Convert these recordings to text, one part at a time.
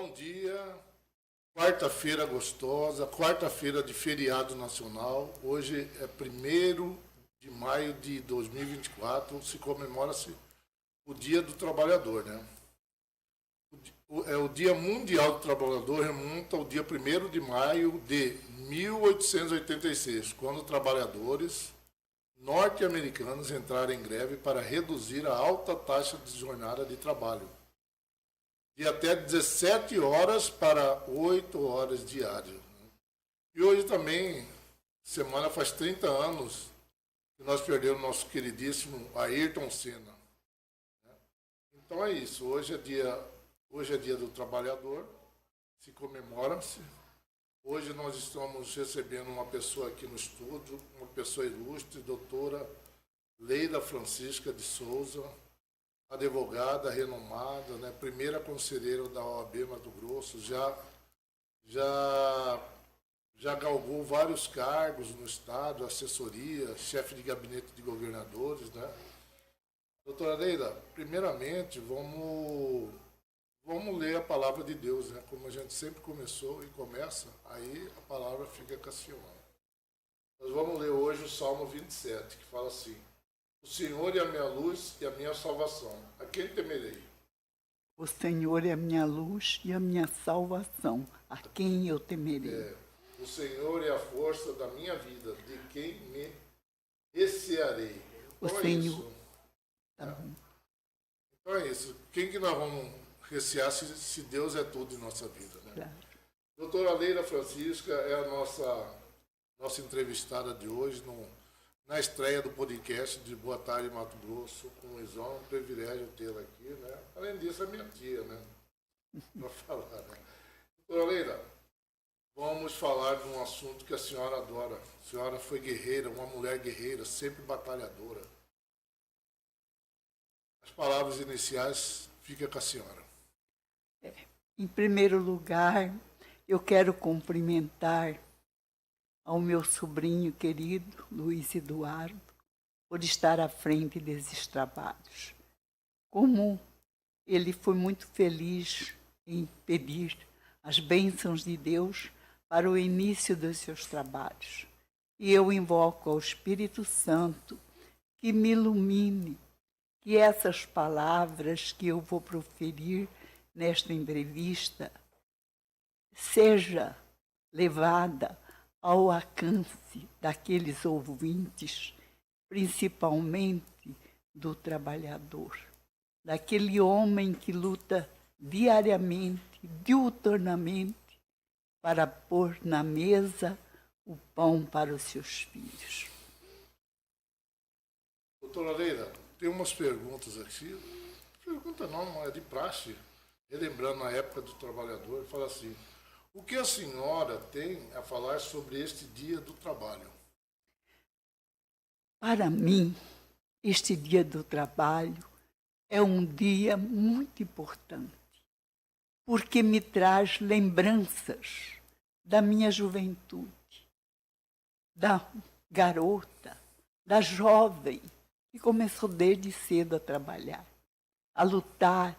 Bom dia, quarta-feira gostosa, quarta-feira de feriado nacional. Hoje é 1º de maio de 2024, se comemora-se o Dia do Trabalhador, né? O Dia Mundial do Trabalhador remonta ao dia 1º de maio de 1886, quando trabalhadores norte-americanos entraram em greve para reduzir a alta taxa de jornada de trabalho de até 17 horas para 8 horas diárias. E hoje também, semana faz 30 anos que nós perdemos nosso queridíssimo Ayrton Senna. Então é isso, hoje é dia do trabalhador, se comemora-se. Hoje nós estamos recebendo uma pessoa aqui no estúdio, uma pessoa ilustre, doutora Leila Francisca de Souza, advogada renomada, né? Primeira conselheira da OAB Mato Grosso, já galgou vários cargos no Estado, assessoria, chefe de gabinete de governadores, né? Doutora Leila, primeiramente vamos ler a palavra de Deus, né? Como a gente sempre começou e começa, aí a palavra fica com a senhora. Nós vamos ler hoje o Salmo 27, que fala assim: o Senhor é a minha luz e a minha salvação. A quem temerei? O Senhor é a minha luz e a minha salvação. A quem eu temerei? O Senhor é a força da minha vida. De quem me recearei? O Então Senhor. É isso. Tá bom. Então é isso. Quem que nós vamos recear se Deus é tudo em nossa vida, né? Claro. Doutora Leila Francisca é a nossa entrevistada de hoje na estreia do podcast de Boa Tarde Mato Grosso com o Luizão. É um privilégio tê-la aqui, né? Além disso, é minha tia, né? Para falar, né? Doutora Leila, vamos falar de um assunto que a senhora adora. A senhora foi guerreira, uma mulher guerreira, sempre batalhadora. As palavras iniciais ficam com a senhora. Em primeiro lugar, eu quero cumprimentar ao meu sobrinho querido, Luiz Eduardo, por estar à frente desses trabalhos. Como ele foi muito feliz em pedir as bênçãos de Deus para o início dos seus trabalhos. E eu invoco ao Espírito Santo que me ilumine, que essas palavras que eu vou proferir nesta entrevista seja levada ao alcance daqueles ouvintes, principalmente do trabalhador, daquele homem que luta diariamente, diuturnamente, para pôr na mesa o pão para os seus filhos. Doutora Leila, tem umas perguntas aqui. Pergunta não é de praxe. Relembrando a época do trabalhador, fala assim: o que a senhora tem a falar sobre este dia do trabalho? Para mim, este dia do trabalho é um dia muito importante, porque me traz lembranças da minha juventude, da garota, da jovem que começou desde cedo a trabalhar, a lutar,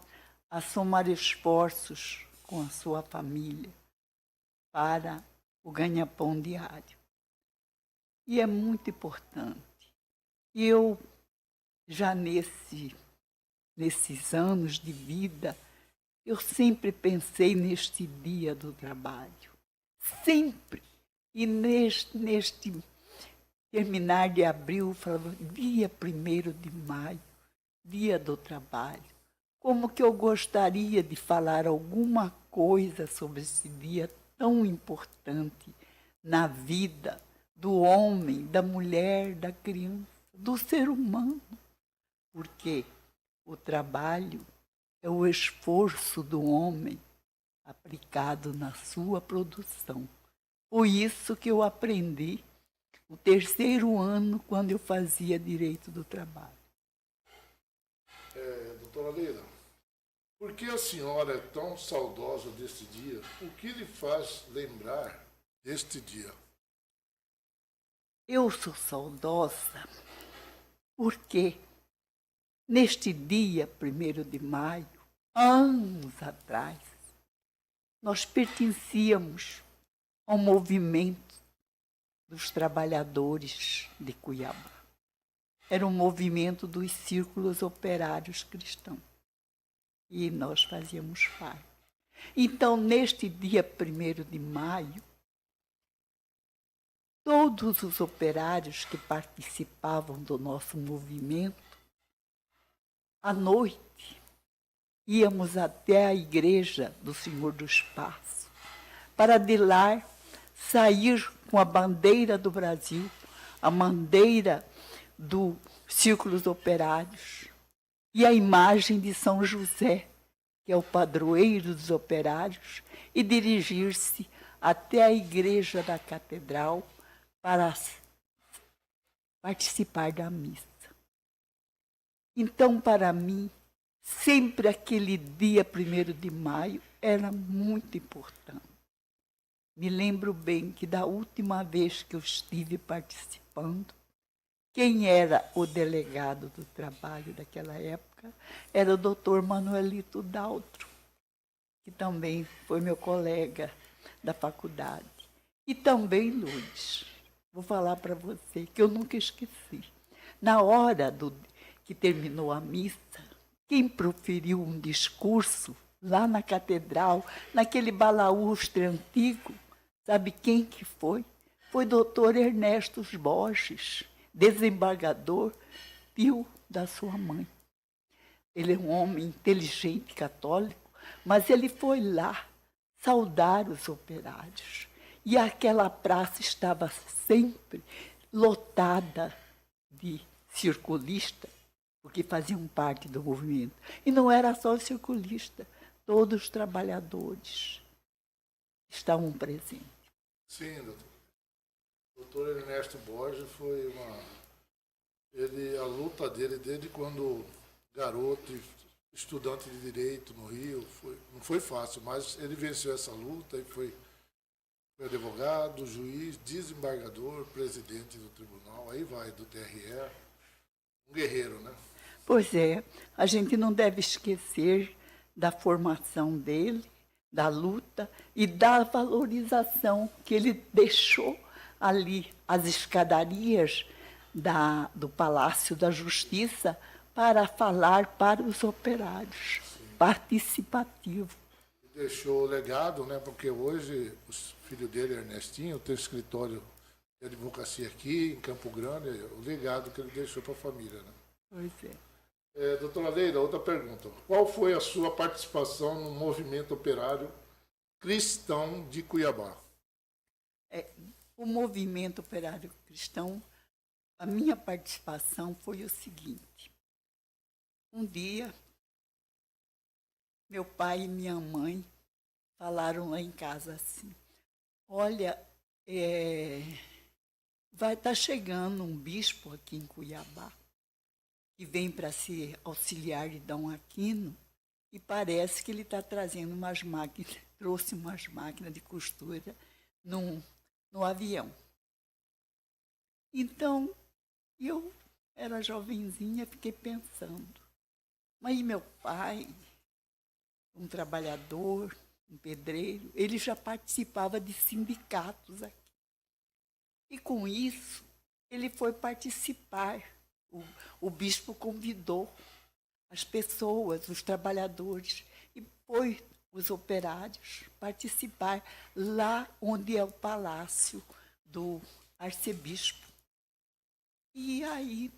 a somar esforços com a sua família para o ganha-pão diário. E é muito importante. E eu, já nesses anos de vida, eu sempre pensei neste dia do trabalho. Sempre. E neste terminar de abril, eu falava, dia 1º de maio, dia do trabalho. Como que eu gostaria de falar alguma coisa sobre esse dia tão importante na vida do homem, da mulher, da criança, do ser humano. Porque o trabalho é o esforço do homem aplicado na sua produção. Foi isso que eu aprendi no 3º ano, quando eu fazia direito do trabalho. Doutora Leila, por que a senhora é tão saudosa deste dia? O que lhe faz lembrar deste dia? Eu sou saudosa porque neste dia 1º de maio, anos atrás, nós pertencíamos ao movimento dos trabalhadores de Cuiabá. Era um movimento dos círculos operários cristãos. E nós fazíamos parte. Então, neste dia 1º de maio, todos os operários que participavam do nosso movimento, à noite, íamos até a igreja do Senhor do Espaço, para de lá sair com a bandeira do Brasil, a bandeira dos Círculos Operários e a imagem de São José, que é o padroeiro dos operários, e dirigir-se até a igreja da catedral para participar da missa. Então, para mim, sempre aquele dia 1º de maio era muito importante. Me lembro bem que da última vez que eu estive participando, quem era o delegado do trabalho daquela época era o doutor Manuelito Daltro, que também foi meu colega da faculdade. E também Lourdes. Vou falar para você que eu nunca esqueci. Na hora que terminou a missa, quem proferiu um discurso lá na catedral, naquele balaústre antigo, sabe quem que foi? Foi doutor Ernesto Borges, desembargador, tio da sua mãe. Ele é um homem inteligente, católico, mas ele foi lá saudar os operários. E aquela praça estava sempre lotada de circulistas, porque faziam parte do movimento. E não era só os circulistas, todos os trabalhadores estavam presentes. Sim, doutor. O doutor Ernesto Borges foi a luta dele desde quando garoto, estudante de direito no Rio, não foi fácil, mas ele venceu essa luta e foi advogado, juiz, desembargador, presidente do tribunal, aí vai, do TRE, um guerreiro, né? Pois é, a gente não deve esquecer da formação dele, da luta e da valorização que ele deixou ali, as escadarias do Palácio da Justiça, para falar para os operários, participativo. Deixou o legado, né? Porque hoje os filhos dele, Ernestinho, tem escritório de advocacia aqui em Campo Grande, o legado que ele deixou para a família, né? Pois é. Doutora Leila, outra pergunta. Qual foi a sua participação no movimento operário cristão de Cuiabá? O movimento operário cristão, a minha participação foi o seguinte. Um dia, meu pai e minha mãe falaram lá em casa assim, olha, vai estar chegando um bispo aqui em Cuiabá, que vem para se auxiliar de Dom Aquino, e parece que ele está trazendo umas máquinas, trouxe umas máquinas de costura no avião. Então, eu era jovenzinha, fiquei pensando, mas meu pai, um trabalhador, um pedreiro, ele já participava de sindicatos aqui. E com isso, ele foi participar. O bispo convidou as pessoas, os trabalhadores, e foi os operários participar lá onde é o palácio do arcebispo. E aí,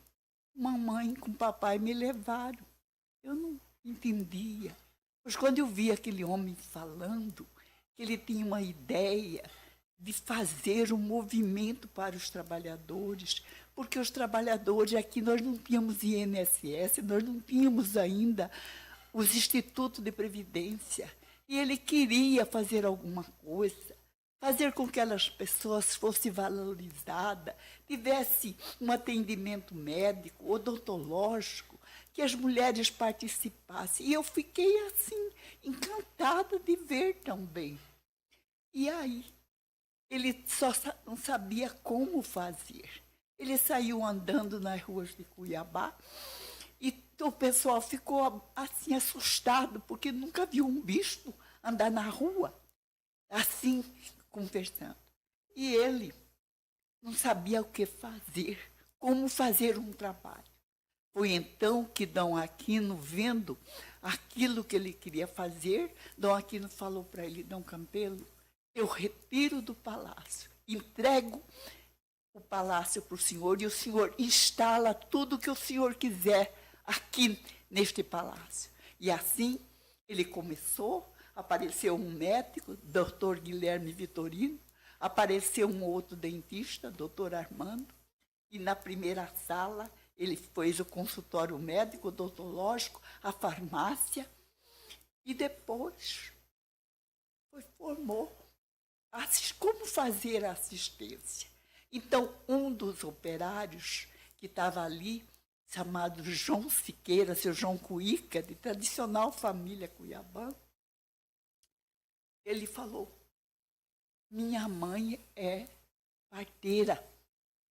mamãe com papai me levaram. Eu não entendia. Mas quando eu vi aquele homem falando, que ele tinha uma ideia de fazer um movimento para os trabalhadores, porque os trabalhadores aqui, nós não tínhamos INSS, nós não tínhamos ainda os institutos de previdência. E ele queria fazer alguma coisa, fazer com que aquelas pessoas fossem valorizadas, tivesse um atendimento médico, odontológico, que as mulheres participassem. E eu fiquei assim, encantada de ver também. E aí, ele só não sabia como fazer. Ele saiu andando nas ruas de Cuiabá e o pessoal ficou assim assustado, porque nunca viu um bispo andar na rua. assim, conversando. E ele não sabia o que fazer, como fazer um trabalho. Foi então que Dom Aquino, vendo aquilo que ele queria fazer, Dom Aquino falou para ele: Dom Campelo, eu retiro do palácio, entrego o palácio para o senhor e o senhor instala tudo o que o senhor quiser aqui neste palácio. E assim ele começou, apareceu um médico, doutor Guilherme Vitorino, apareceu um outro dentista, doutor Armando, e na primeira sala ele fez o consultório médico, odontológico, a farmácia, e depois formou como fazer a assistência. Então, um dos operários que estava ali, chamado João Siqueira, seu João Cuíca, de tradicional família cuiabana, ele falou: minha mãe é parteira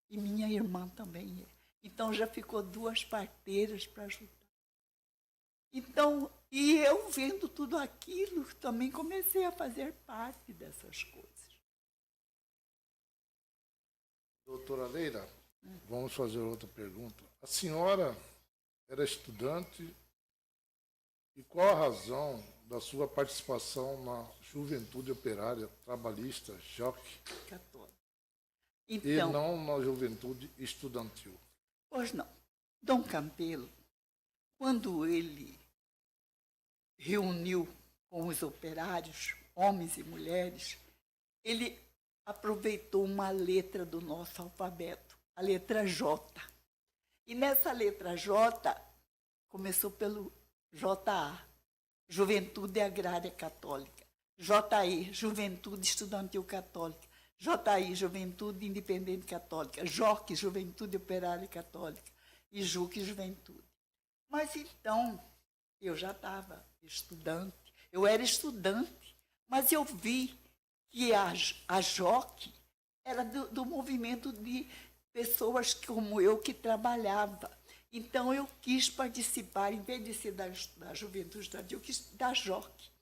e minha irmã também é. Então, já ficou 2 parteiras para ajudar. Então, e eu vendo tudo aquilo, também comecei a fazer parte dessas coisas. Doutora Leila, vamos fazer outra pergunta. A senhora era estudante e qual a razão da sua participação na Juventude Operária Trabalhista JOC Católica. E Então, não na Juventude Estudantil? Pois não. Dom Campelo, quando ele reuniu com os operários, homens e mulheres, ele aproveitou uma letra do nosso alfabeto, a letra J. E nessa letra J, começou pelo JA, Juventude Agrária Católica, JE, Juventude Estudantil Católica, JI, Juventude Independente Católica, JOC, Juventude Operária Católica, e JUC, Juventude. Mas então, eu já estava estudante, eu era estudante, mas eu vi que a JOC era do movimento de pessoas como eu que trabalhava. Então, eu quis participar, em vez de ser da Juventude Estudantil, eu quis da JOC.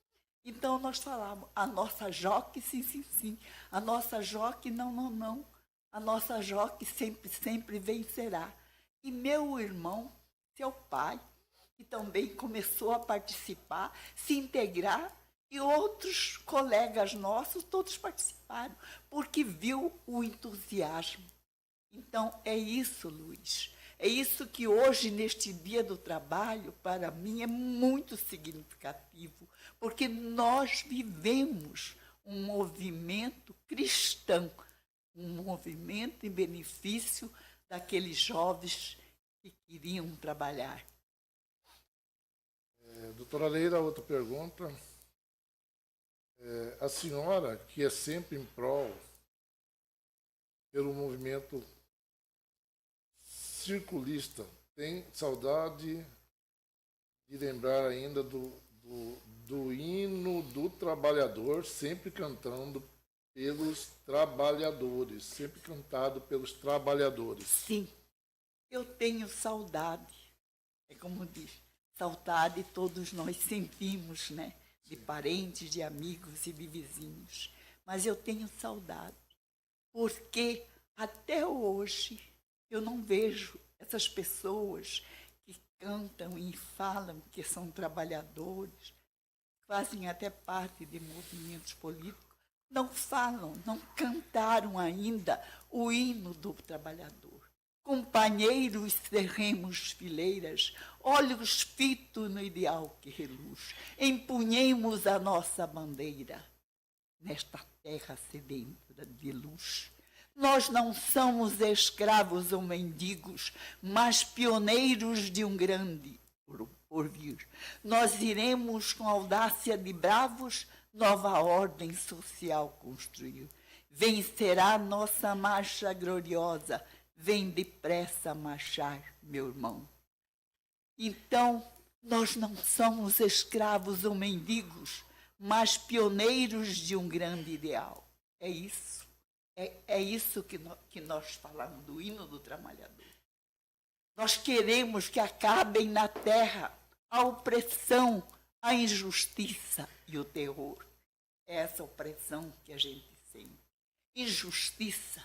Então, nós falávamos, a nossa JOC, sim, sim, sim. A nossa JOC, não, não, não. A nossa JOC sempre, sempre vencerá. E meu irmão, seu pai, que também começou a participar, se integrar, e outros colegas nossos, todos participaram, porque viu o entusiasmo. Então, é isso, Luiz. É isso que hoje, neste Dia do Trabalho, para mim é muito significativo, porque nós vivemos um movimento cristão, um movimento em benefício daqueles jovens que queriam trabalhar. Doutora Leila, outra pergunta. A senhora, que é sempre em prol pelo movimento circulista, tem saudade de lembrar ainda do hino do trabalhador, sempre cantando pelos trabalhadores, sempre cantado pelos trabalhadores? Sim, eu tenho saudade. É como diz, saudade todos nós sentimos, né? De parentes, de amigos e de vizinhos. Mas eu tenho saudade, porque até hoje eu não vejo essas pessoas que cantam e falam que são trabalhadores, fazem até parte de movimentos políticos, não falam, não cantaram ainda o hino do trabalhador. Companheiros, cerremos fileiras, olhos fitos no ideal que reluz, empunhemos a nossa bandeira nesta terra sedenta de luz. Nós não somos escravos ou mendigos, mas pioneiros de um grande porvir. Nós iremos com audácia de bravos nova ordem social construir. Vencerá nossa marcha gloriosa, vem depressa marchar, meu irmão. Então, nós não somos escravos ou mendigos, mas pioneiros de um grande ideal. É isso. É isso que nós falamos do hino do trabalhador. Nós queremos que acabem na terra a opressão, a injustiça e o terror. essa opressão que a gente sente. Injustiça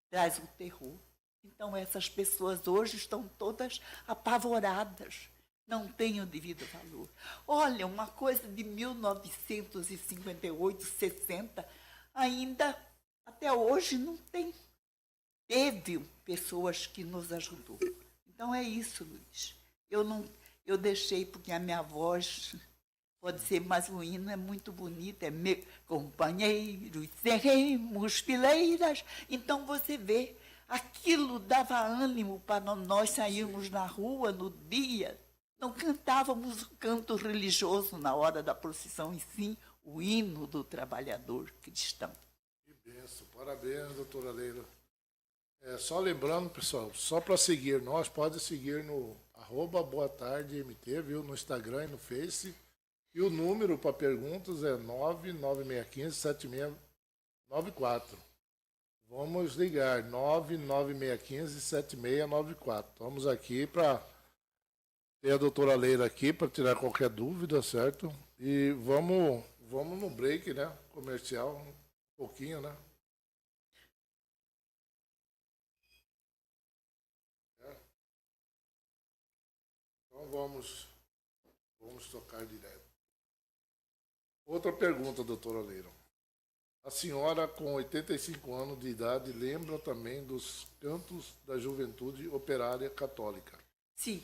traz o terror. Então, essas pessoas hoje estão todas apavoradas, não têm o devido valor. Olha, uma coisa de 1958, 60, ainda até hoje não tem. Teve pessoas que nos ajudou. Então, é isso, Luiz. Eu deixei, porque a minha voz pode ser, mas o hino é muito bonito, é companheiros, seremos fileiras. Então, você vê, aquilo dava ânimo para nós sairmos na rua no dia. Não cantávamos o canto religioso na hora da procissão, e sim o hino do trabalhador cristão. Que benção, parabéns, doutora Leila. Só lembrando, pessoal, só para seguir nós, pode seguir no @boatardemt, viu? No Instagram e no Face. E o número para perguntas é 99615-7694. Vamos ligar, 99615-7694. Estamos aqui para ter a doutora Leila aqui para tirar qualquer dúvida, certo? E vamos no break, né? Comercial, um pouquinho, né? Então vamos tocar direto. Outra pergunta, doutora Leila. A senhora, com 85 anos de idade, lembra também dos cantos da juventude operária católica? Sim,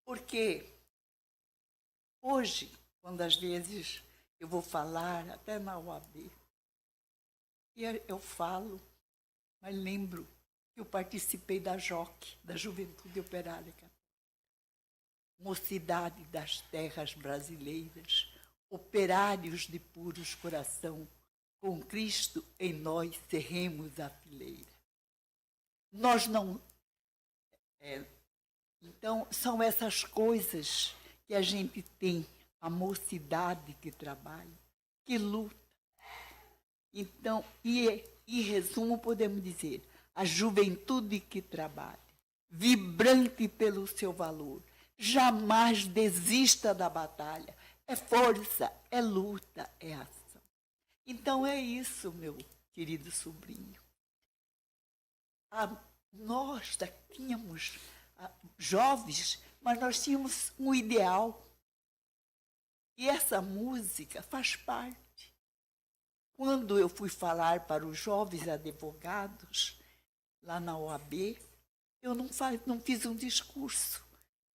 porque hoje, quando às vezes eu vou falar, até na UAB, e eu falo, mas lembro que eu participei da JOC, da Juventude Operária Católica. Mocidade das terras brasileiras, operários de puros coração, com Cristo em nós serremos a fileira. Nós não... Então, são essas coisas que a gente tem, a mocidade que trabalha, que luta. Então, em resumo, podemos dizer, a juventude que trabalha, vibrante pelo seu valor, jamais desista da batalha. É força, é luta, é ação. Então é isso, meu querido sobrinho. Nós tínhamos jovens, mas nós tínhamos um ideal. E essa música faz parte. Quando eu fui falar para os jovens advogados, lá na OAB, eu não fiz um discurso.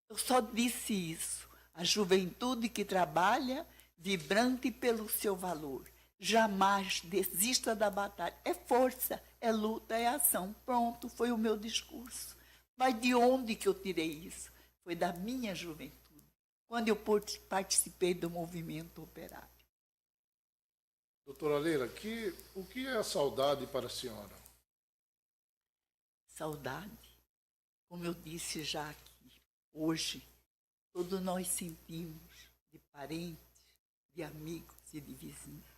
Eu só disse isso. A juventude que trabalha, vibrante pelo seu valor. Jamais desista da batalha. É força, é luta, é ação. Pronto, foi o meu discurso. Mas de onde que eu tirei isso? Foi da minha juventude, quando eu participei do movimento operário. Doutora Leila, o que é a saudade para a senhora? Saudade, como eu disse já aqui, hoje, todos nós sentimos de parentes, de amigos e de vizinhos.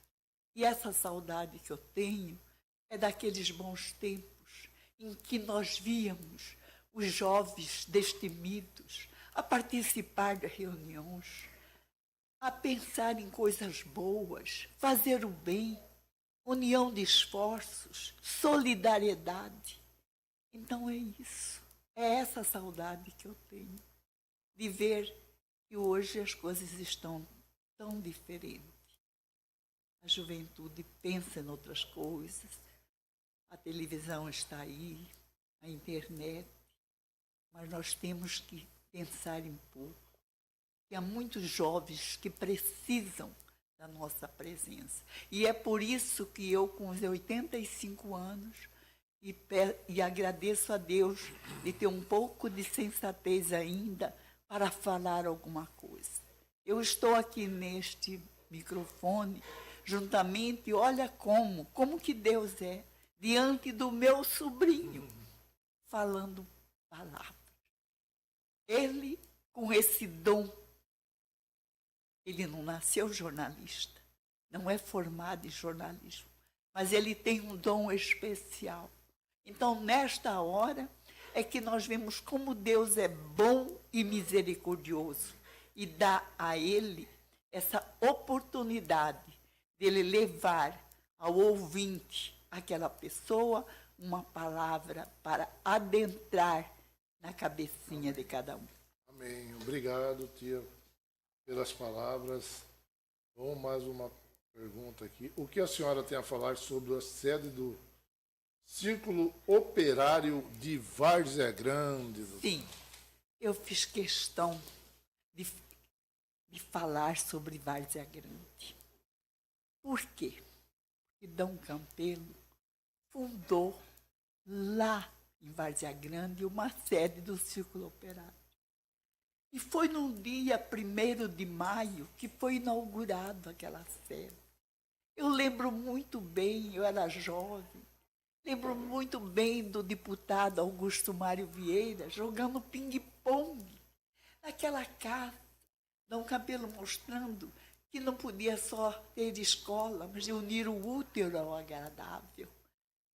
E essa saudade que eu tenho é daqueles bons tempos em que nós víamos os jovens destemidos a participar de reuniões, a pensar em coisas boas, fazer o bem, união de esforços, solidariedade. Então é isso, é essa saudade que eu tenho, de ver que hoje as coisas estão tão diferentes. A juventude pensa em outras coisas, a televisão está aí, a internet, mas nós temos que pensar em pouco. Que há muitos jovens que precisam da nossa presença. E é por isso que eu, com os 85 anos, e agradeço a Deus de ter um pouco de sensatez ainda para falar alguma coisa. Eu estou aqui neste microfone, juntamente, olha como que Deus é, diante do meu sobrinho, falando palavras. Ele, com esse dom, ele não nasceu jornalista, não é formado em jornalismo, mas ele tem um dom especial. Então, nesta hora, é que nós vemos como Deus é bom e misericordioso e dá a ele essa oportunidade dele levar ao ouvinte, aquela pessoa, uma palavra para adentrar na cabecinha de cada um. Amém. Obrigado, tia, pelas palavras. Bom, mais uma pergunta aqui. O que a senhora tem a falar sobre a sede do Círculo Operário de Várzea Grande? Sim, eu fiz questão de falar sobre Várzea Grande. Por quê? Porque Dom Campelo fundou lá em Várzea Grande uma sede do Círculo Operário. E foi no dia 1º de maio que foi inaugurado aquela sede. Eu lembro muito bem, eu era jovem, lembro muito bem do deputado Augusto Mário Vieira jogando ping-pong naquela casa. Dom Campelo mostrando que não podia só ter escola, mas unir o útil ao agradável.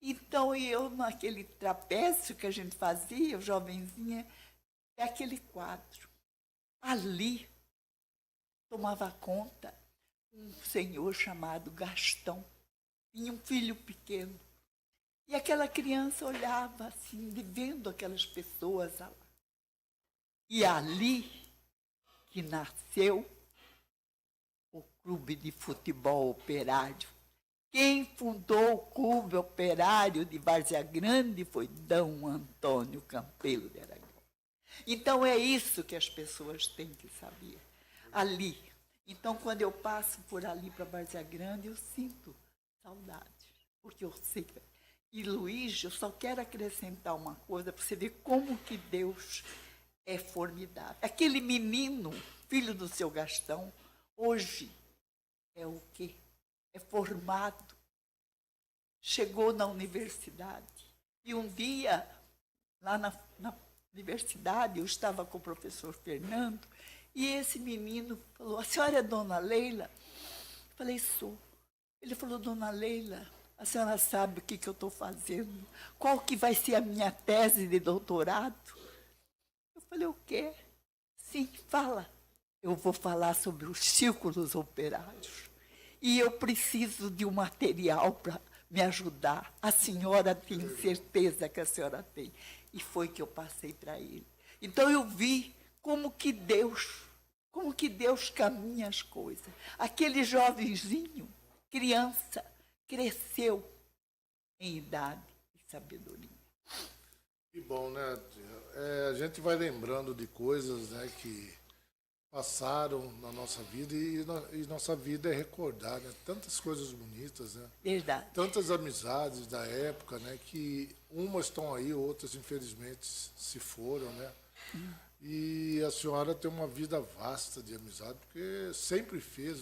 Então, eu, naquele trapézio que a gente fazia, eu jovenzinha, é aquele quadro. Ali, tomava conta um senhor chamado Gastão. Tinha um filho pequeno. E aquela criança olhava assim, vendo aquelas pessoas lá. E ali que nasceu o Clube de Futebol Operário. Quem fundou o Clube Operário de Várzea Grande foi Dom Antônio Campelo de Aragão. Então, é isso que as pessoas têm que saber. Ali. Então, quando eu passo por ali para Várzea Grande, eu sinto saudade. Porque eu sei que... E, Luiz, eu só quero acrescentar uma coisa para você ver como que Deus é formidável. Aquele menino, filho do seu Gastão, hoje é o quê? É formado. Chegou na universidade. E um dia, lá na universidade, eu estava com o professor Fernando, e esse menino falou, a senhora é Dona Leila? Eu falei, sou. Ele falou, Dona Leila, a senhora sabe o que eu estou fazendo? Qual que vai ser a minha tese de doutorado? Eu falei, o quê? Sim, fala. Eu vou falar sobre os círculos operários. E eu preciso de um material para me ajudar. A senhora tem certeza que a senhora tem. E foi que eu passei para ele. Então eu vi como que Deus caminha as coisas. Aquele jovenzinho, criança, cresceu em idade e sabedoria. Que bom, né? A gente vai lembrando de coisas, né, que passaram na nossa vida e nossa vida é recordar, né? Tantas coisas bonitas, né? Verdade. Tantas amizades da época, né? Que umas estão aí, outras infelizmente se foram, né? E a senhora tem uma vida vasta de amizade, porque sempre fez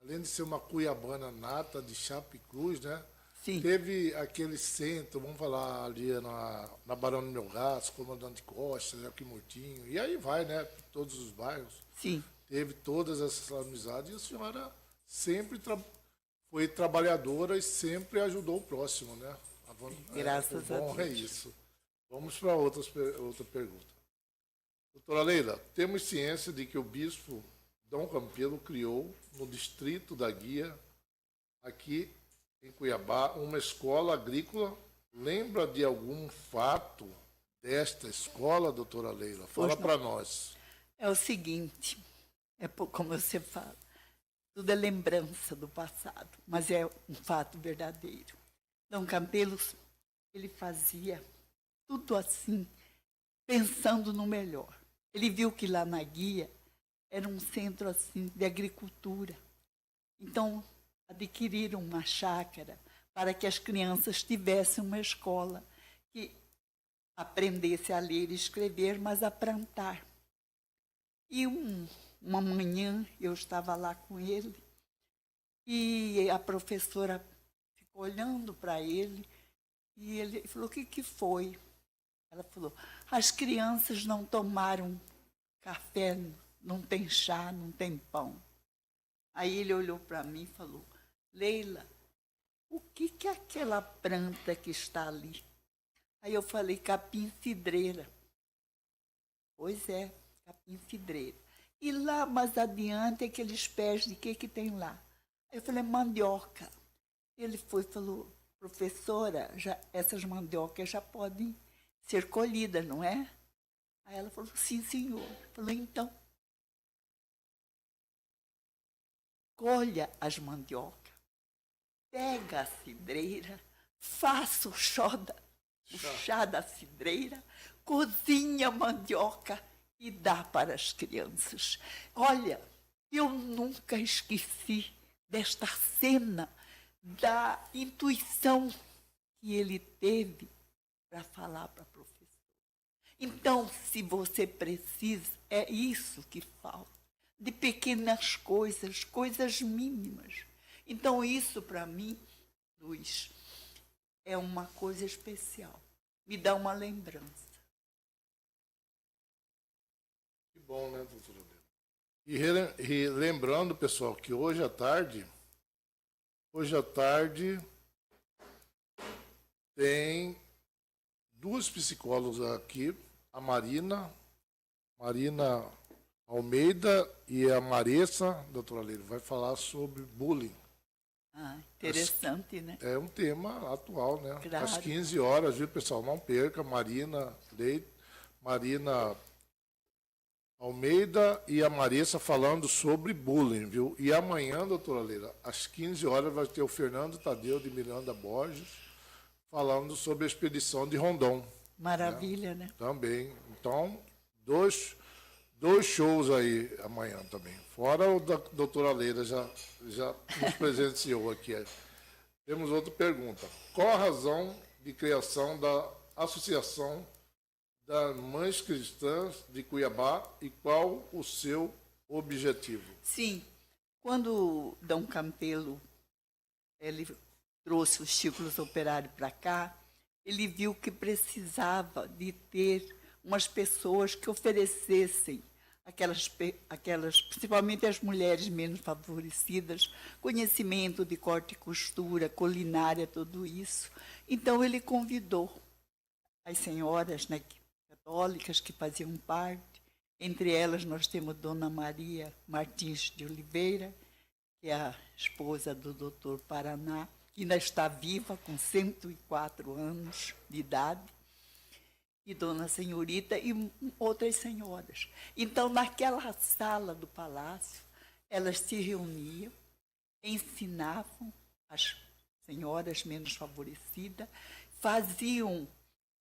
além de ser uma cuiabana nata de Chapa e Cruz, né? Sim. Teve aquele centro, vamos falar ali na Barão do Melgaço, Comandante Costa, Joaquim Murtinho, e aí vai, né? Todos os bairros. Sim. Teve todas essas amizades e a senhora sempre foi trabalhadora e sempre ajudou o próximo, né? Graças a Deus. É isso. Vamos para outra pergunta. Doutora Leila, temos ciência de que o bispo Dom Campelo criou, no distrito da Guia, aqui em Cuiabá, uma escola agrícola. Lembra de algum fato desta escola, doutora Leila? Fala para nós. É o seguinte, como você fala, tudo é lembrança do passado, mas é um fato verdadeiro. Dom Campelo, ele fazia tudo assim, pensando no melhor. Ele viu que lá na Guia era um centro assim de agricultura. Então, adquiriram uma chácara para que as crianças tivessem uma escola que aprendesse a ler e escrever, mas a plantar. E uma manhã eu estava lá com ele e a professora ficou olhando para ele e ele falou, o que foi? Ela falou, as crianças não tomaram café, não tem chá, não tem pão. Aí ele olhou para mim e falou, Leila, o que é aquela planta que está ali? Aí eu falei, capim-cidreira. Pois é, capim-cidreira. E lá mais adiante, aqueles pés de que tem lá? Eu falei, mandioca. Ele foi e falou, professora, essas mandiocas já podem ser colhidas, não é? Aí ela falou, sim, senhor. Falou, então, colha as mandiocas, pega a cidreira, faça o chá da cidreira, cozinha a mandioca e dá para as crianças. Olha, eu nunca esqueci desta cena, da intuição que ele teve para falar para a professora. Então, se você precisa, é isso que falta, de pequenas coisas, coisas mínimas. Então, isso para mim, Luiz, é uma coisa especial. Me dá uma lembrança. Que bom, né, doutora Helena? E lembrando, pessoal, que hoje à tarde tem duas psicólogas aqui, a Marina Almeida e a Maressa, doutora Leila, vai falar sobre bullying. Ah, interessante, né? É um tema atual, né? Claro. Às 15 horas, viu, pessoal? Não perca, Marina Almeida e a Maressa falando sobre bullying, viu? E amanhã, doutora Leila, às 15 horas, vai ter o Fernando Tadeu de Miranda Borges falando sobre a expedição de Rondon. Maravilha, né? Também. Então, dois shows aí amanhã também. Fora o da doutora Leila, já nos presenciou aqui. Temos outra pergunta. Qual a razão de criação da Associação das Mães Cristãs de Cuiabá e qual o seu objetivo? Sim, quando Dom Campelo ele trouxe os círculos operários para cá, ele viu que precisava de ter umas pessoas que oferecessem aquelas, principalmente as mulheres menos favorecidas, conhecimento de corte e costura, culinária, tudo isso. Então ele convidou as senhoras, né, católicas que faziam parte. Entre elas nós temos Dona Maria Martins de Oliveira, que é a esposa do doutor Paraná, que ainda está viva, com 104 anos de idade, e Dona Senhorita e outras senhoras. Então, naquela sala do palácio, elas se reuniam, ensinavam as senhoras menos favorecidas, faziam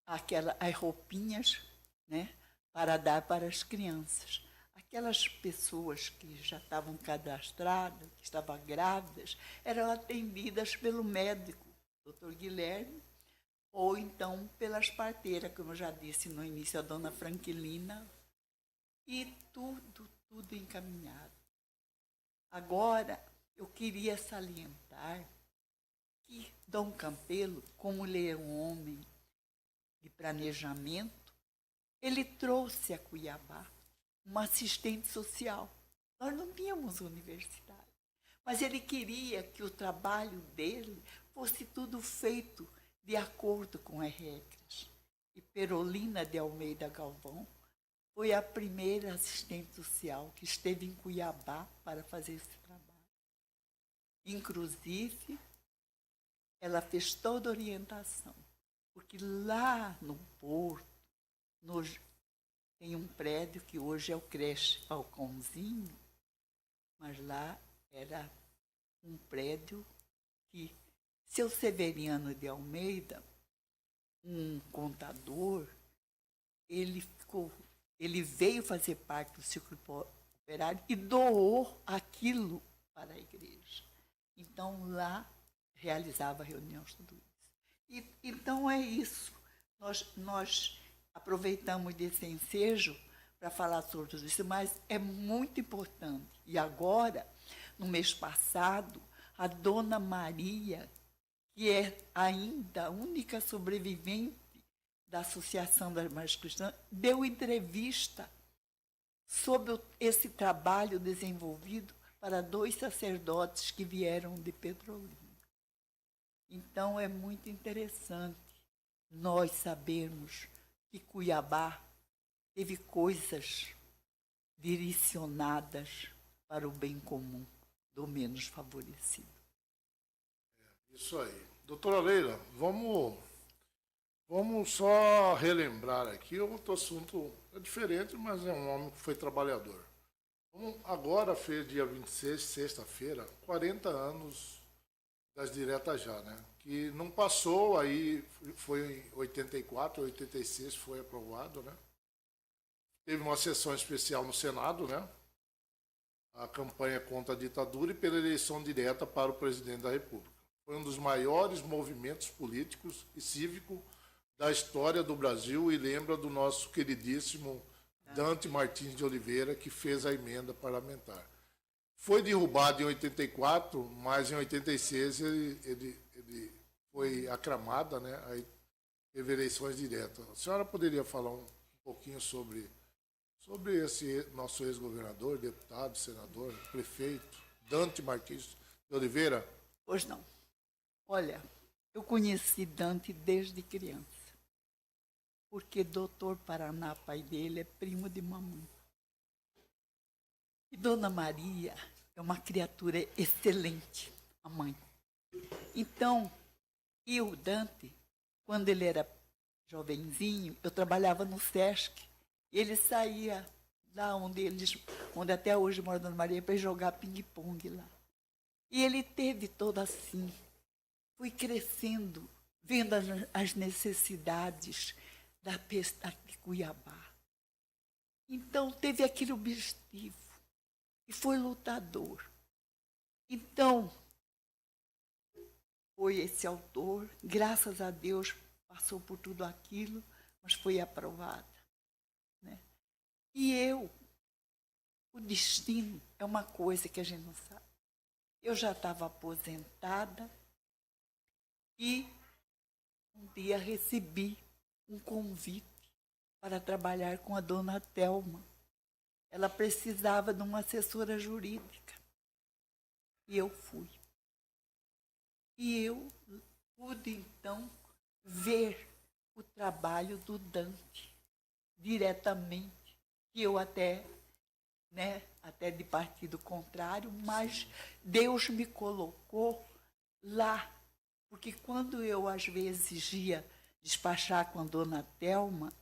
as roupinhas, né, para dar para as crianças. Aquelas pessoas que já estavam cadastradas, que estavam grávidas, eram atendidas pelo médico, doutor Guilherme, ou então pelas parteiras, como eu já disse no início, a dona Franquilina, e tudo encaminhado. Agora, eu queria salientar que Dom Campelo, como ele é um homem de planejamento, ele trouxe a Cuiabá uma assistente social. Nós não tínhamos universidade, mas ele queria que o trabalho dele fosse tudo feito de acordo com as regras. E Perolina de Almeida Galvão foi a primeira assistente social que esteve em Cuiabá para fazer esse trabalho. Inclusive, ela fez toda a orientação, porque lá no Porto, tem um prédio que hoje é o creche Falcãozinho, mas lá era um prédio que seu Severiano de Almeida, um contador, ele veio fazer parte do círculo operário e doou aquilo para a igreja. Então, lá realizava reuniões, tudo isso. Então, é isso. Nós aproveitamos desse ensejo para falar sobre tudo isso, mas é muito importante. E agora, no mês passado, a Dona Maria, que é ainda a única sobrevivente da Associação das Mães Cristãs, deu entrevista sobre esse trabalho desenvolvido para 2 sacerdotes que vieram de Petrolina. Então, é muito interessante nós sabermos que Cuiabá teve coisas direcionadas para o bem comum do menos favorecido. Isso aí. Doutora Leila, vamos só relembrar aqui, outro assunto é diferente, mas é um homem que foi trabalhador. Agora fez dia 26, sexta-feira, 40 anos das diretas já, né? Que não passou, aí foi em 84, 86 foi aprovado, né? Teve uma sessão especial no Senado, né? A campanha contra a ditadura e pela eleição direta para o presidente da República. Foi um dos maiores movimentos políticos e cívicos da história do Brasil e lembra do nosso queridíssimo Dante Martins de Oliveira, que fez a emenda parlamentar. Foi derrubado em 84, mas em 86 ele foi aclamada, né? Aí teve eleições diretas. A senhora poderia falar um pouquinho sobre esse nosso ex-governador, deputado, senador, prefeito, Dante Martins de Oliveira? Pois não. Olha, eu conheci Dante desde criança, porque Doutor Paraná, pai dele, é primo de mamãe. E Dona Maria é uma criatura excelente, a mãe. Então, e o Dante, quando ele era jovenzinho, eu trabalhava no Sesc, e ele saía lá onde até hoje mora Dona Maria, para jogar ping-pong lá. E ele teve todo assim, fui crescendo, vendo as necessidades da pesta de Cuiabá. Então, teve aquele objetivo e foi lutador. Então, foi esse autor, graças a Deus, passou por tudo aquilo, mas foi aprovada. Né? E o destino é uma coisa que a gente não sabe. Eu já estava aposentada e um dia recebi um convite para trabalhar com a dona Thelma. Ela precisava de uma assessora jurídica. E eu fui. E eu pude, então, ver o trabalho do Dante diretamente, que eu até de partido contrário, mas Deus me colocou lá, porque quando eu, às vezes, ia despachar com a dona Thelma,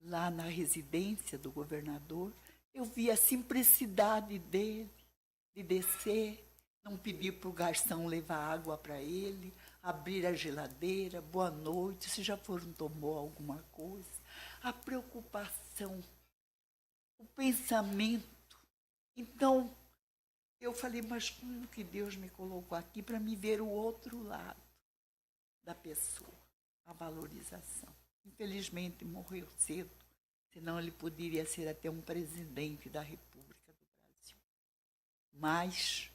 lá na residência do governador, eu via a simplicidade dele, de descer, não pedir para o garçom levar água para ele, abrir a geladeira, boa noite, se já foram tomou alguma coisa. A preocupação, o pensamento. Então, eu falei, mas como que Deus me colocou aqui para me ver o outro lado da pessoa, a valorização. Infelizmente, morreu cedo, senão ele poderia ser até um presidente da República do Brasil. Mas,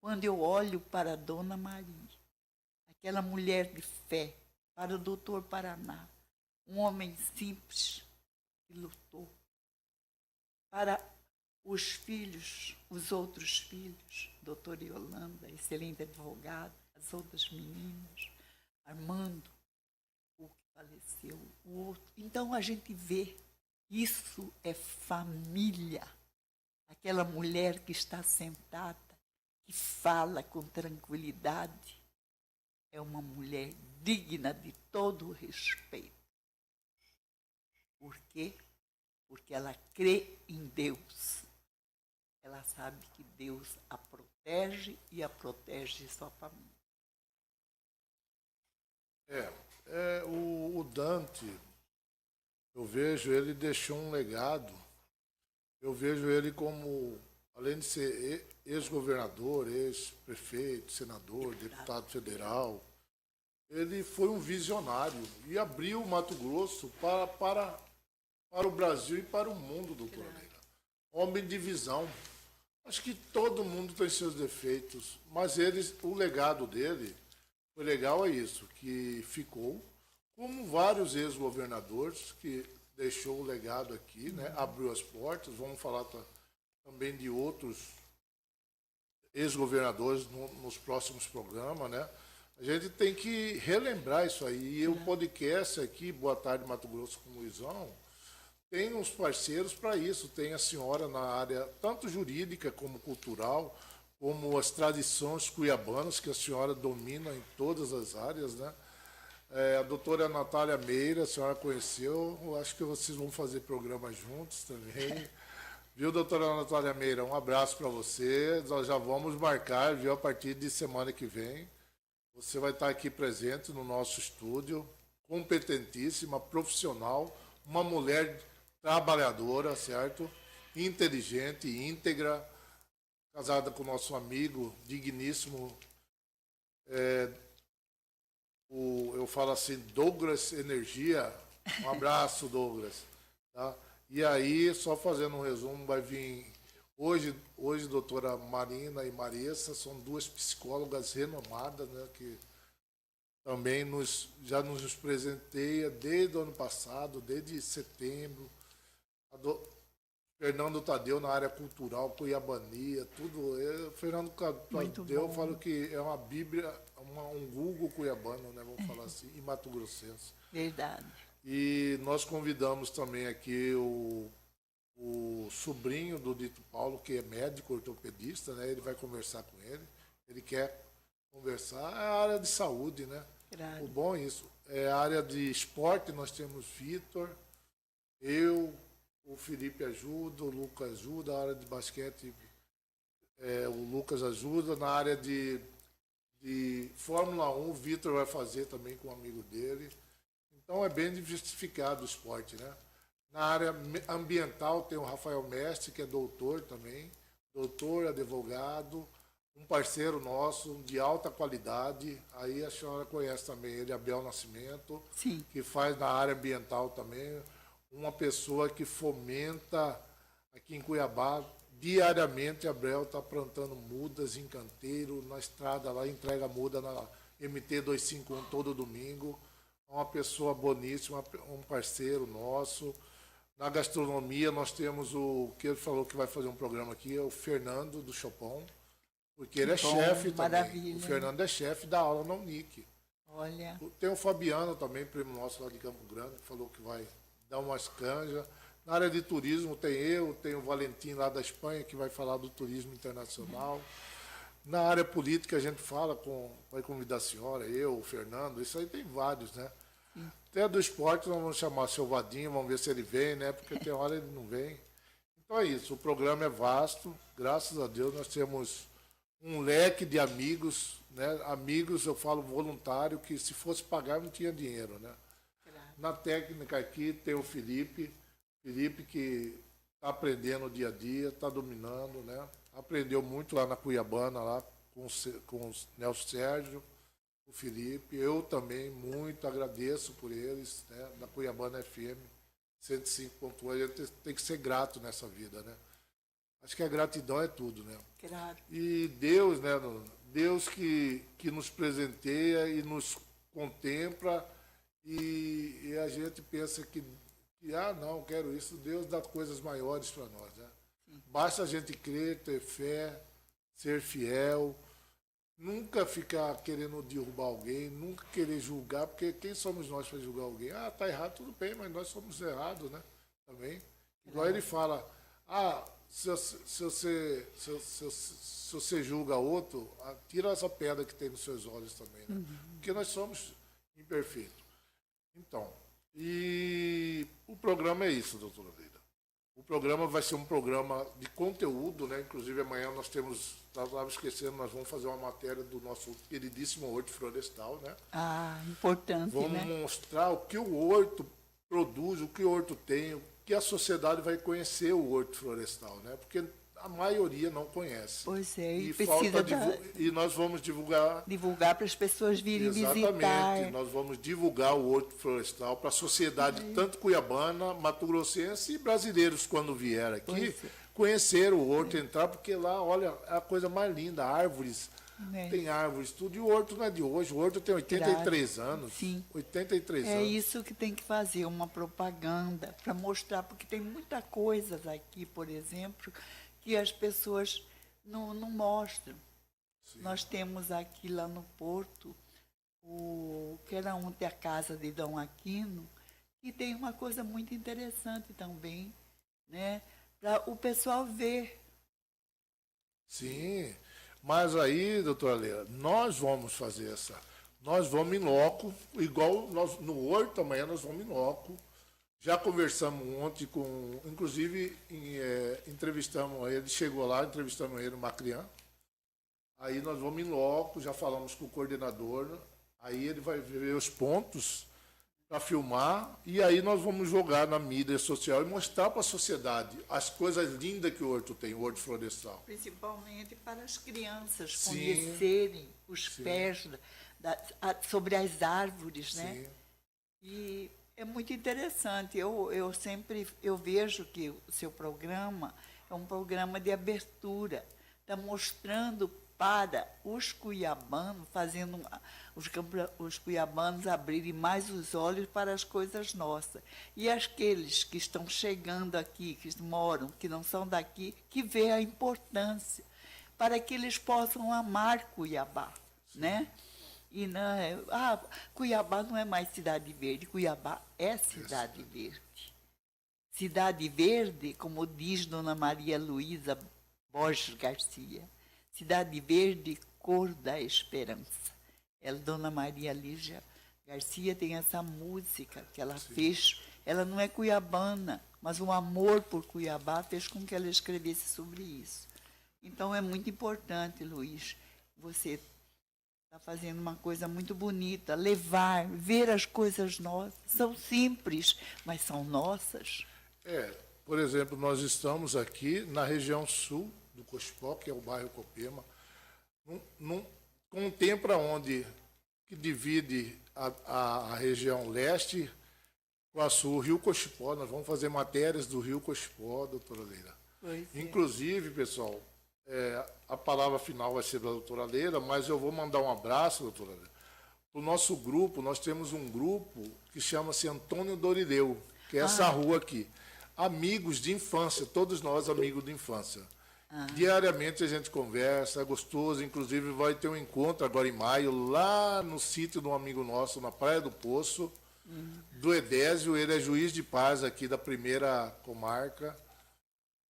quando eu olho para a Dona Maria, aquela mulher de fé, para o doutor Paraná, um homem simples que lutou, para os filhos, os outros filhos, doutor Yolanda, excelente advogado, as outras meninas, Armando, o que faleceu, o outro. Então a gente vê, isso é família. Aquela mulher que está sentada, que fala com tranquilidade, é uma mulher digna de todo o respeito. Por quê? Porque ela crê em Deus. Ela sabe que Deus a protege e a protege sua família. O Dante, eu vejo ele deixou um legado. Eu vejo ele como, além de ser ex-governador, ex-prefeito, senador, deputado federal, ele foi um visionário e abriu o Mato Grosso para o Brasil e para o mundo, doutora Leila. Homem de visão. Acho que todo mundo tem seus defeitos, mas o legado dele foi legal, é isso, que ficou, como vários ex-governadores que deixou o legado aqui, né? Abriu as portas. Vamos falar também de outros ex-governadores nos próximos programas, né? A gente tem que relembrar isso aí. E o podcast aqui, Boa Tarde Mato Grosso com o Luizão, tem uns parceiros para isso. Tem a senhora na área tanto jurídica como cultural, como as tradições cuiabanas, que a senhora domina em todas as áreas, né? A doutora Natália Meira, a senhora conheceu, eu acho que vocês vão fazer programa juntos também. Viu, doutora Natália Meira? Um abraço para você. Nós já vamos marcar, viu, a partir de semana que vem. Você vai estar aqui presente no nosso estúdio, competentíssima, profissional, uma mulher trabalhadora, certo? Inteligente, íntegra, casada com o nosso amigo digníssimo, eu falo assim, Douglas Energia. Um abraço, Douglas. Tá? E aí, só fazendo um resumo, vai vir hoje doutora Marina e Marissa, são duas psicólogas renomadas, né, que também já nos presenteia desde o ano passado, desde setembro. Fernando Tadeu na área cultural, Cuiabania, tudo. Fernando Tadeu, eu falo que é uma bíblia, um Google cuiabano, né, vamos falar assim, e Mato Grossense. Verdade. E nós convidamos também aqui o sobrinho do Dito Paulo, que é médico ortopedista, né, ele vai conversar com ele. Ele quer conversar, é a área de saúde, né? Claro. O bom é isso. É a área de esporte, nós temos Vitor, eu, o Felipe ajuda, o Lucas ajuda, a área de basquete, o Lucas ajuda, na área de Fórmula 1, o Vitor vai fazer também com um amigo dele. Então é bem diversificado o esporte, né? Na área ambiental tem o Rafael Mestre, que é doutor também, doutor, advogado, um parceiro nosso de alta qualidade. Aí a senhora conhece também ele, Abel Nascimento, Sim. que faz na área ambiental também. Uma pessoa que fomenta aqui em Cuiabá, diariamente a Abel está plantando mudas em canteiro, na estrada lá, entrega muda na MT 251 todo domingo. Uma pessoa boníssima, um parceiro nosso. Na gastronomia nós temos o que ele falou que vai fazer um programa aqui, é o Fernando do Chopin, porque ele é chefe também. O Fernando é chefe da aula na Unic. Olha. Tem o Fabiano também, primo nosso lá de Campo Grande, que falou que vai dar umas canjas. Na área de turismo tem o Valentim lá da Espanha, que vai falar do turismo internacional. Na área política a gente fala vai convidar a senhora, eu, o Fernando, isso aí tem vários, né? Até do esporte nós vamos chamar o seu Vadinho, vamos ver se ele vem, né? Porque tem hora ele não vem. Então é isso, o programa é vasto, graças a Deus nós temos um leque de amigos, né? Amigos, eu falo voluntário, que se fosse pagar não tinha dinheiro, né? Na técnica aqui tem o Felipe que está aprendendo dia a dia, está dominando, né? Aprendeu muito lá na Cuiabana, lá com o Nelson Sérgio, o Felipe. Eu também muito agradeço por eles, né? Da Cuiabana FM 105.1. A gente tem que ser grato nessa vida, né? Acho que a gratidão é tudo, né? Claro. E Deus, né? Deus que nos presenteia e nos contempla e a gente pensa que não, quero isso. Deus dá coisas maiores para nós, né? Basta a gente crer, ter fé, ser fiel, nunca ficar querendo derrubar alguém, nunca querer julgar, porque quem somos nós para julgar alguém? Ah, tá errado, tudo bem, mas nós somos errados, né? Também. Igual ele fala, se você julga outro, tira essa pedra que tem nos seus olhos também, né? Porque nós somos imperfeitos. Então, e o programa é isso, doutora Leila. O programa vai ser um programa de conteúdo, né? Inclusive amanhã nós estava esquecendo, nós vamos fazer uma matéria do nosso queridíssimo Horto Florestal, né? Importante, vamos né? mostrar o que o Horto produz, o que o Horto tem, o que a sociedade vai conhecer o Horto Florestal, né? Porque a maioria não conhece. Pois é, e precisa e nós vamos divulgar para as pessoas virem exatamente, visitar. Nós vamos divulgar o Horto Florestal para a sociedade, tanto cuiabana, mato-grossense e brasileiros, quando vier aqui, conhecer o Horto, entrar, porque lá, olha, é a coisa mais linda, árvores, tem árvores, tudo, e o Horto não é de hoje, o Horto tem 83 anos. Sim. 83 anos. É isso que tem que fazer, uma propaganda, para mostrar, porque tem muita coisa aqui, por exemplo, que as pessoas não mostram. Sim. Nós temos aqui lá no Porto, que era ontem a casa de Dom Aquino, que tem uma coisa muito interessante também, né? Para o pessoal ver. Sim. Mas aí, doutora Leila, nós vamos fazer essa. Nós vamos em loco, igual nós, no Horto amanhã nós vamos em loco. Já conversamos ontem com, inclusive, entrevistamos ele, chegou lá, entrevistamos ele, uma criança. Aí nós vamos em loco, já falamos com o coordenador, aí ele vai ver os pontos para filmar, e aí nós vamos jogar na mídia social e mostrar para a sociedade as coisas lindas que o Horto tem, o Horto Florestal. Principalmente para as crianças Sim. conhecerem os Sim. pés sobre as árvores, né? Sim. E é muito interessante. Eu sempre vejo que o seu programa é um programa de abertura, está mostrando para os cuiabanos, fazendo os cuiabanos abrirem mais os olhos para as coisas nossas. E aqueles que estão chegando aqui, que moram, que não são daqui, que vê a importância, para que eles possam amar Cuiabá, né? E não, Cuiabá não é mais Cidade Verde, Cuiabá é Cidade Verde. Cidade Verde, como diz Dona Maria Luísa Borges Garcia, Cidade Verde, cor da esperança. Ela, Dona Maria Lígia Garcia, tem essa música que ela fez. Ela não é cuiabana, mas o amor por Cuiabá fez com que ela escrevesse sobre isso. Então, é muito importante, Luiz, você está fazendo uma coisa muito bonita, levar, ver as coisas nossas. São simples, mas são nossas. Por exemplo, nós estamos aqui na região sul do Cochipó, que é o bairro Copema, com um tempo onde que divide a região leste com a sul, o Rio Cochipó. Nós vamos fazer matérias do Rio Cochipó, doutora Leila. Inclusive, pessoal, a palavra final vai ser da doutora Leila, mas eu vou mandar um abraço, doutora Leila. O nosso grupo, nós temos um grupo que chama-se Antônio Dorileu, que é essa rua aqui. Amigos de infância, todos nós amigos de infância. Diariamente a gente conversa, é gostoso, inclusive vai ter um encontro agora em maio, lá no sítio de um amigo nosso, na Praia do Poço, do Edésio. Ele é juiz de paz aqui da primeira comarca,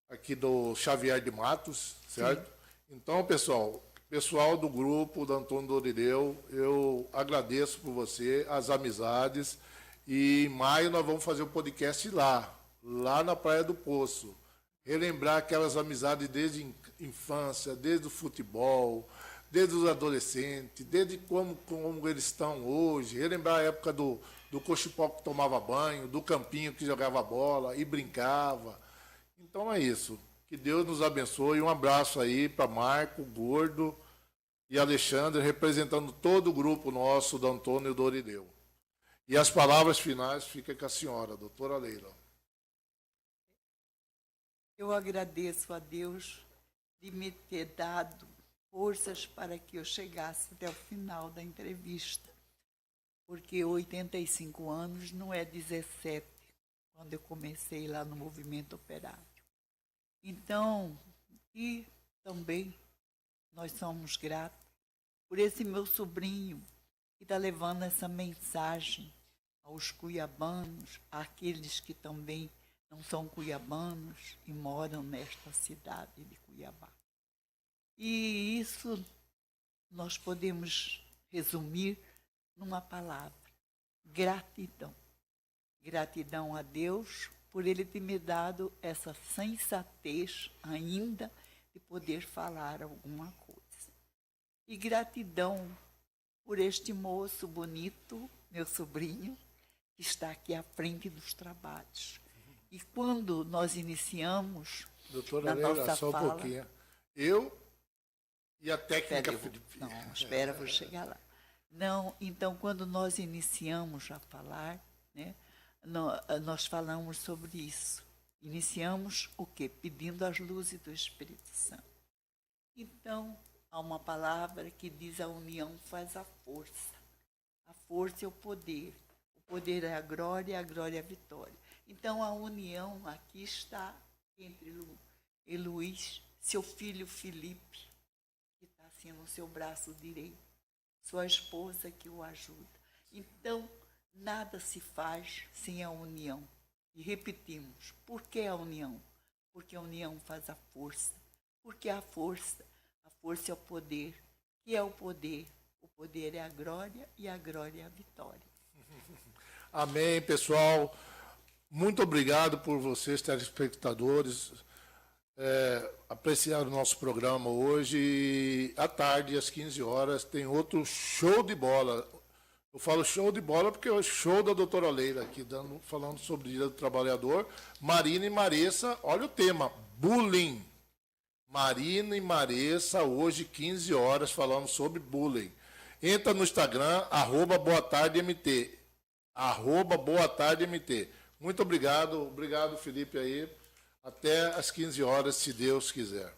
aqui do Xavier de Matos, certo? Sim. Então, pessoal do grupo, do Antônio Dorileu, eu agradeço por você, as amizades, e em maio nós vamos fazer o podcast lá na Praia do Poço. Relembrar aquelas amizades desde a infância, desde o futebol, desde os adolescentes, desde como eles estão hoje. Relembrar a época do Cochipó que tomava banho, do campinho que jogava bola e brincava. Então é isso. Que Deus nos abençoe. Um abraço aí para Marco, Gordo e Alexandre, representando todo o grupo nosso do Antônio Dorileu. E as palavras finais ficam com a senhora, doutora Leila. Eu agradeço a Deus de me ter dado forças para que eu chegasse até o final da entrevista. Porque 85 anos não é 17, quando eu comecei lá no movimento operário. Então, e também nós somos gratos por esse meu sobrinho que está levando essa mensagem aos cuiabanos, àqueles que também não são cuiabanos e moram nesta cidade de Cuiabá. E isso nós podemos resumir numa palavra: gratidão. Gratidão a Deus por Ele ter me dado essa sensatez ainda de poder falar alguma coisa. E gratidão por este moço bonito, meu sobrinho, que está aqui à frente dos trabalhos. E quando nós iniciamos, doutora Leila, só um pouquinho. Eu e a técnica Felipe. Não, espera, vou chegar lá. Não, então, quando nós iniciamos a falar, né, nós falamos sobre isso. Iniciamos o quê? Pedindo as luzes do Espírito Santo. Então, há uma palavra que diz: a união faz a força. A força é o poder. O poder é a glória e a vitória. Então, a união aqui está entre Luiz, seu filho Felipe, que está assim no seu braço direito, sua esposa que o ajuda. Então, nada se faz sem a união. E repetimos, por que a união? Porque a união faz a força. Porque a força opor-se ao poder, que é o poder. O poder é a glória e a glória é a vitória. Amém, pessoal. Muito obrigado por vocês, telespectadores, apreciar o nosso programa hoje. E à tarde, às 15 horas, tem outro show de bola. Eu falo show de bola porque é o show da doutora Leila aqui, falando sobre o Dia do Trabalhador. Marina e Maressa, olha o tema, bullying. Marina e Maressa, hoje, 15 horas, falando sobre bullying. Entra no Instagram, @boatardemt. @boatardemt. Muito obrigado, Felipe aí. Até às 15 horas, se Deus quiser.